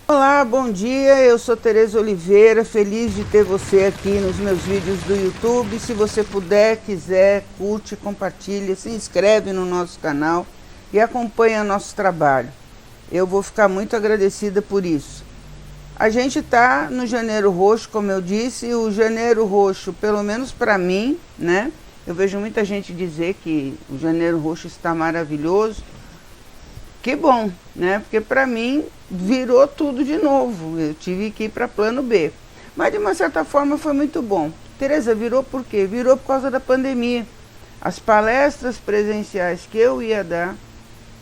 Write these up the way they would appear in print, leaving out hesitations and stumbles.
Olá, bom dia, eu sou Tereza Oliveira, feliz de ter você aqui nos meus vídeos do YouTube. Se você puder, quiser, curte, compartilha, se inscreve no nosso canal e acompanha nosso trabalho. Eu vou ficar muito agradecida por isso. A gente está no Janeiro Roxo, como eu disse, o Janeiro Roxo, pelo menos para mim, né? Eu vejo muita gente dizer que o Janeiro Roxo está maravilhoso. Que bom, né? Porque para mim virou tudo de novo. Eu tive que ir para plano B. Mas de uma certa forma foi muito bom. Tereza, virou por quê? Virou por causa da pandemia. As palestras presenciais que eu ia dar,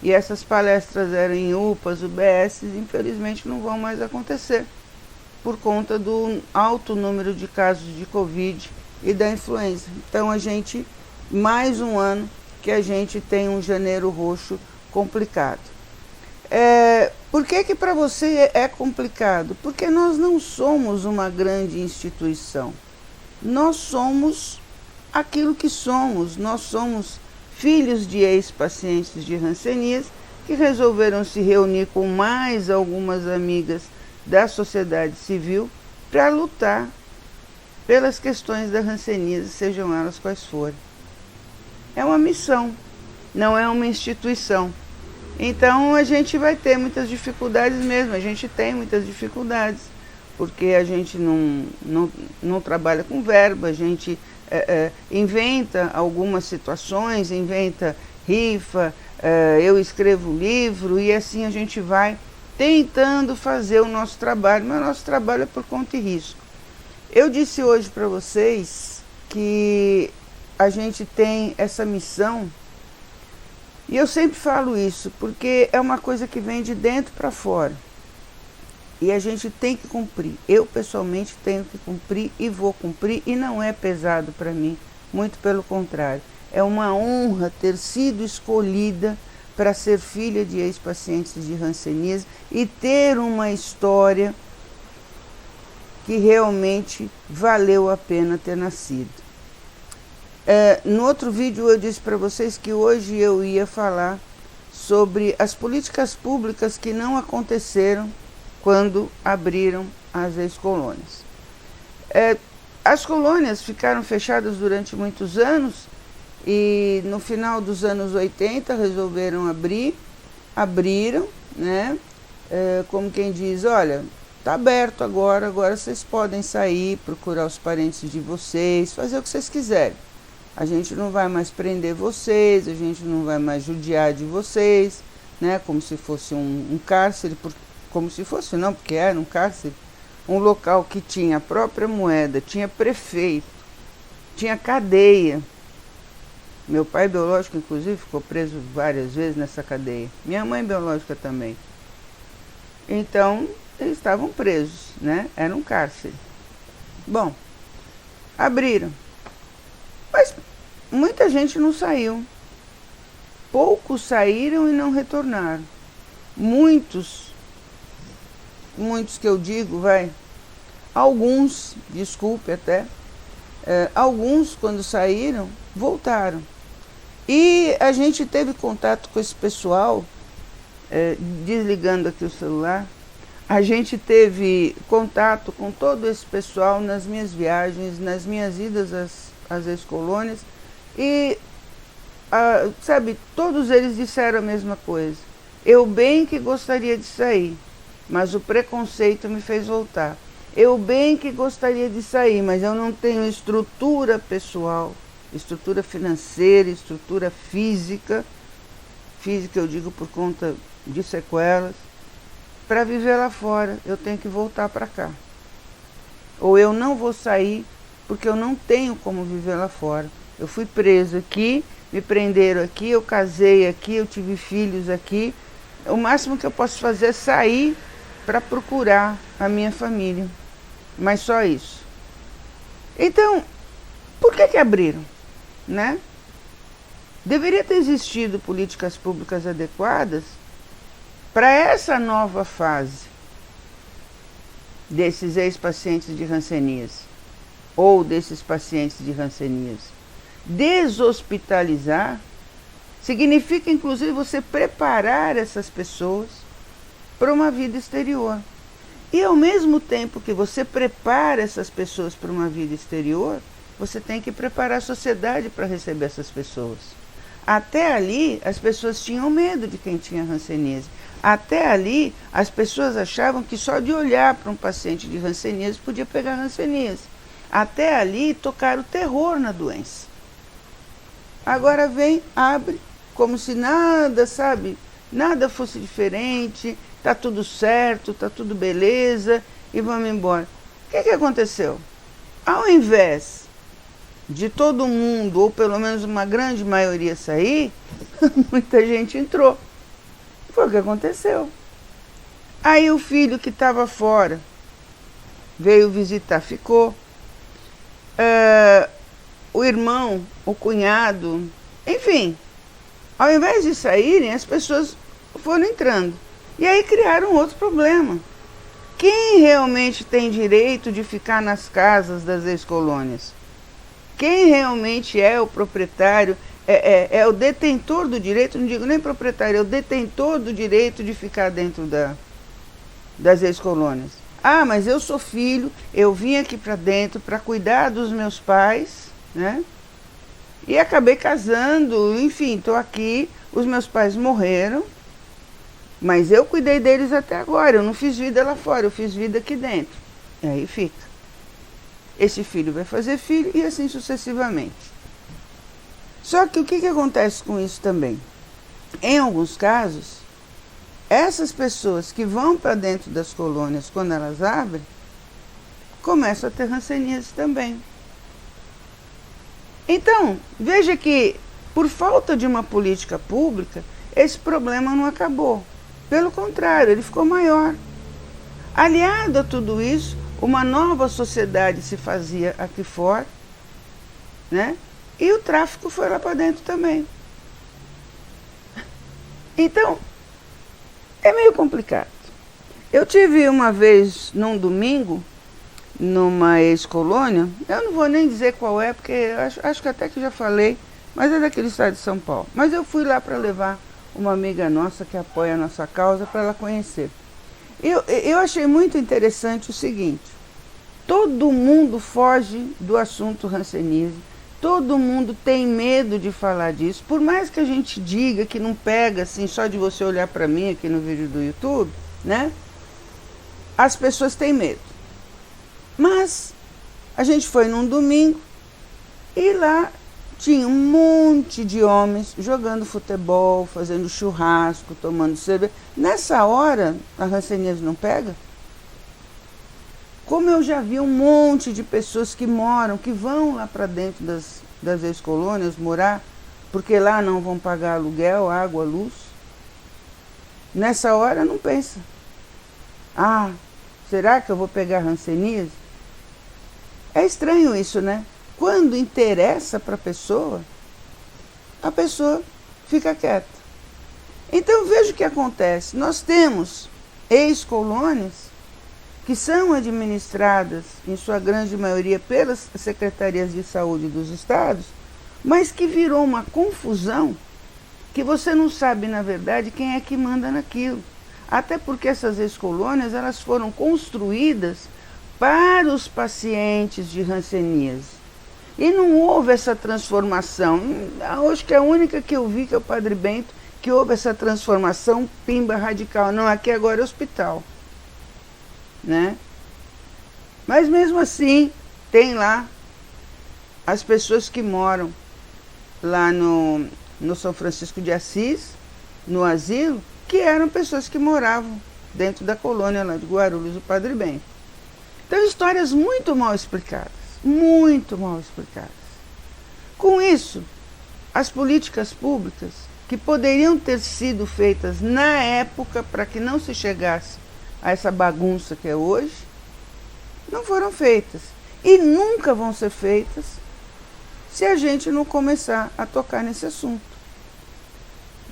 e essas palestras eram em UPAs, UBS, infelizmente não vão mais acontecer. Por conta do alto número de casos de Covid e da influenza. Então a gente, mais um ano que a gente tem um Janeiro Roxo complicado. Por que para você é complicado? Porque nós não somos uma grande instituição. Nós somos aquilo que somos. Nós somos filhos de ex-pacientes de hanseníase que resolveram se reunir com mais algumas amigas da sociedade civil para lutar pelas questões da hanseníase, sejam elas quais forem. É uma missão, não é uma instituição. Então a gente vai ter muitas dificuldades mesmo, a gente tem muitas dificuldades, porque a gente não trabalha com verba, a gente inventa algumas situações, inventa rifa, eu escrevo livro e assim a gente vai tentando fazer o nosso trabalho, mas o nosso trabalho é por conta e risco. Eu disse hoje para vocês que a gente tem essa missão. E eu sempre falo isso, porque é uma coisa que vem de dentro para fora. E a gente tem que cumprir. Eu, pessoalmente, tenho que cumprir e vou cumprir. E não é pesado para mim, muito pelo contrário. É uma honra ter sido escolhida para ser filha de ex-pacientes de hanseníase e ter uma história que realmente valeu a pena ter nascido. No outro vídeo eu disse para vocês que hoje eu ia falar sobre as políticas públicas que não aconteceram quando abriram as ex-colônias. As colônias ficaram fechadas durante muitos anos e no final dos anos 80 resolveram abriram, né? Como quem diz, olha, está aberto agora vocês podem sair, procurar os parentes de vocês, fazer o que vocês quiserem. A gente não vai mais prender vocês, a gente não vai mais judiar de vocês, né? Como se fosse um cárcere, como se fosse não, porque era um cárcere, um local que tinha a própria moeda, tinha prefeito, tinha cadeia. Meu pai biológico, inclusive, ficou preso várias vezes nessa cadeia. Minha mãe biológica também. Então, eles estavam presos, né? Era um cárcere. Bom, abriram. Mas muita gente não saiu. Poucos saíram e não retornaram. Muitos que eu digo, alguns, desculpe até, alguns quando saíram, voltaram. E a gente teve contato com esse pessoal, desligando aqui o celular, a gente teve contato com todo esse pessoal nas minhas viagens, nas minhas idas às ex-colônias e, sabe, todos eles disseram a mesma coisa. Eu bem que gostaria de sair, mas o preconceito me fez voltar. Eu bem que gostaria de sair, mas eu não tenho estrutura pessoal, estrutura financeira, estrutura física eu digo por conta de sequelas, para viver lá fora. Eu tenho que voltar para cá. Ou eu não vou sair porque eu não tenho como viver lá fora. Eu fui preso aqui, me prenderam aqui, eu casei aqui, eu tive filhos aqui. O máximo que eu posso fazer é sair para procurar a minha família. Mas só isso. Então, por que abriram, né? Deveria ter existido políticas públicas adequadas para essa nova fase desses ex-pacientes de hanseníase ou desses pacientes de hanseníase. Deshospitalizar significa, inclusive, você preparar essas pessoas para uma vida exterior. E ao mesmo tempo que você prepara essas pessoas para uma vida exterior, você tem que preparar a sociedade para receber essas pessoas. Até ali, as pessoas tinham medo de quem tinha hanseníase. Até ali, as pessoas achavam que só de olhar para um paciente de hanseníase podia pegar hanseníase. Até ali, tocaram terror na doença. Agora vem, abre, como se nada, sabe, nada fosse diferente, tá tudo certo, tá tudo beleza, e vamos embora. O que aconteceu? Ao invés de todo mundo, ou pelo menos uma grande maioria sair, muita gente entrou. Foi o que aconteceu. Aí o filho que estava fora veio visitar, ficou. O irmão, o cunhado, enfim, ao invés de saírem, as pessoas foram entrando. E aí criaram outro problema. Quem realmente tem direito de ficar nas casas das ex-colônias? Quem realmente é o proprietário, é o detentor do direito, não digo nem proprietário, é o detentor do direito de ficar dentro das ex-colônias. Ah, mas eu sou filho, eu vim aqui para dentro para cuidar dos meus pais, né? E acabei casando, enfim, estou aqui, os meus pais morreram, mas eu cuidei deles até agora, eu não fiz vida lá fora, eu fiz vida aqui dentro. E aí fica. Esse filho vai fazer filho e assim sucessivamente. Só que o que acontece com isso também? Em alguns casos, essas pessoas que vão para dentro das colônias, quando elas abrem, começam a ter hanseníase também. Então, veja que, por falta de uma política pública, esse problema não acabou. Pelo contrário, ele ficou maior. Aliado a tudo isso, uma nova sociedade se fazia aqui fora, né? E o tráfico foi lá para dentro também. Então, é meio complicado. Eu tive uma vez, num domingo, numa ex-colônia, eu não vou nem dizer qual é, porque acho que até que já falei, mas é daquele estado de São Paulo. Mas eu fui lá para levar uma amiga nossa que apoia a nossa causa para ela conhecer. Eu achei muito interessante o seguinte: todo mundo foge do assunto hanseníase, todo mundo tem medo de falar disso, por mais que a gente diga que não pega assim só de você olhar para mim aqui no vídeo do YouTube, né? As pessoas têm medo. Mas a gente foi num domingo e lá tinha um monte de homens jogando futebol, fazendo churrasco, tomando cerveja. Nessa hora, a hanseníase não pega? Como eu já vi um monte de pessoas que moram, que vão lá para dentro das ex-colônias morar, porque lá não vão pagar aluguel, água, luz. Nessa hora não pensa. Ah, será que eu vou pegar hanseníase? É estranho isso, né? Quando interessa para a pessoa fica quieta. Então veja o que acontece. Nós temos ex-colônias que são administradas, em sua grande maioria, pelas secretarias de saúde dos estados, mas que virou uma confusão que você não sabe, na verdade, quem é que manda naquilo. Até porque essas ex-colônias, elas foram construídas para os pacientes de hanseníase. E não houve essa transformação. Acho que a única que eu vi, que é o Padre Bento, que houve essa transformação pimba radical. Não, aqui agora é hospital, né? Mas mesmo assim, tem lá as pessoas que moram lá no São Francisco de Assis, no asilo, que eram pessoas que moravam dentro da colônia lá de Guarulhos, o Padre Bento. Então, histórias muito mal explicadas. Muito mal explicadas. Com isso, as políticas públicas que poderiam ter sido feitas na época para que não se chegasse a essa bagunça que é hoje, não foram feitas. E nunca vão ser feitas se a gente não começar a tocar nesse assunto.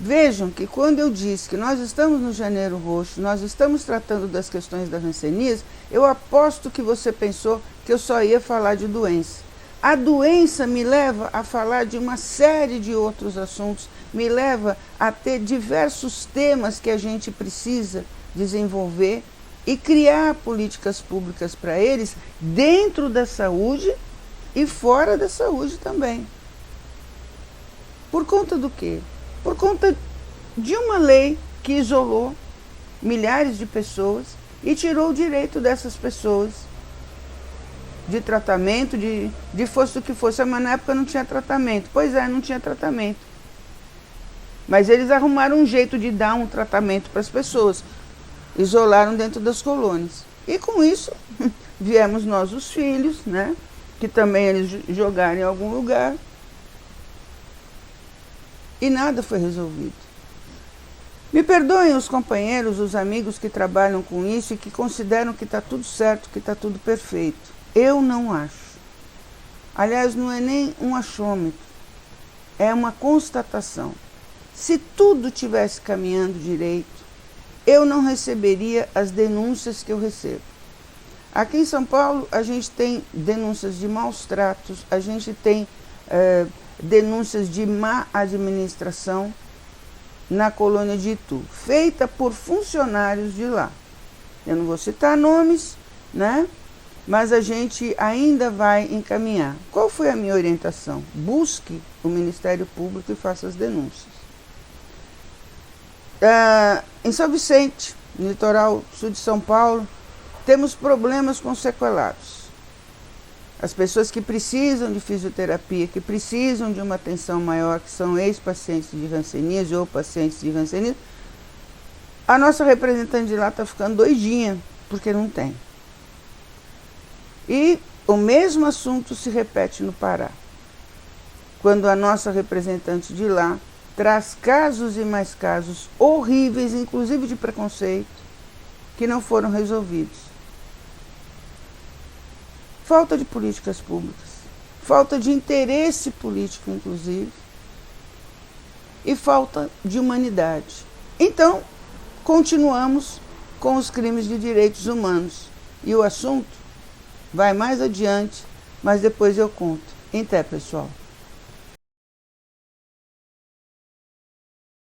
Vejam que quando eu disse que nós estamos no Janeiro Roxo, nós estamos tratando das questões da hanseníase, eu aposto que você pensou que eu só ia falar de doença. A doença me leva a falar de uma série de outros assuntos, me leva a ter diversos temas que a gente precisa desenvolver e criar políticas públicas para eles dentro da saúde e fora da saúde também. Por conta do quê? Por conta de uma lei que isolou milhares de pessoas e tirou o direito dessas pessoas de tratamento, de fosse o que fosse. Mas na época não tinha tratamento. Pois é, não tinha tratamento. Mas eles arrumaram um jeito de dar um tratamento para as pessoas. Isolaram dentro das colônias. E com isso, viemos nós os filhos, né? Que também eles jogaram em algum lugar. E nada foi resolvido. Me perdoem os companheiros, os amigos que trabalham com isso e que consideram que está tudo certo, que está tudo perfeito. Eu não acho. Aliás, não é nem um achômetro, é uma constatação. Se tudo tivesse caminhando direito, eu não receberia as denúncias que eu recebo. Aqui em São Paulo, a gente tem denúncias de maus tratos, a gente tem denúncias de má administração na colônia de Itu, feita por funcionários de lá. Eu não vou citar nomes, né? Mas a gente ainda vai encaminhar. Qual foi a minha orientação? Busque o Ministério Público e faça as denúncias. Em São Vicente, no litoral sul de São Paulo, temos problemas com sequelados. As pessoas que precisam de fisioterapia, que precisam de uma atenção maior, que são ex-pacientes de hanseníase ou pacientes de hanseníase, a nossa representante de lá está ficando doidinha, porque não tem. E o mesmo assunto se repete no Pará, quando a nossa representante de lá traz casos e mais casos horríveis, inclusive de preconceito, que não foram resolvidos. Falta de políticas públicas, falta de interesse político, inclusive, e falta de humanidade. Então, continuamos com os crimes de direitos humanos. E o assunto vai mais adiante, mas depois eu conto. Até, pessoal.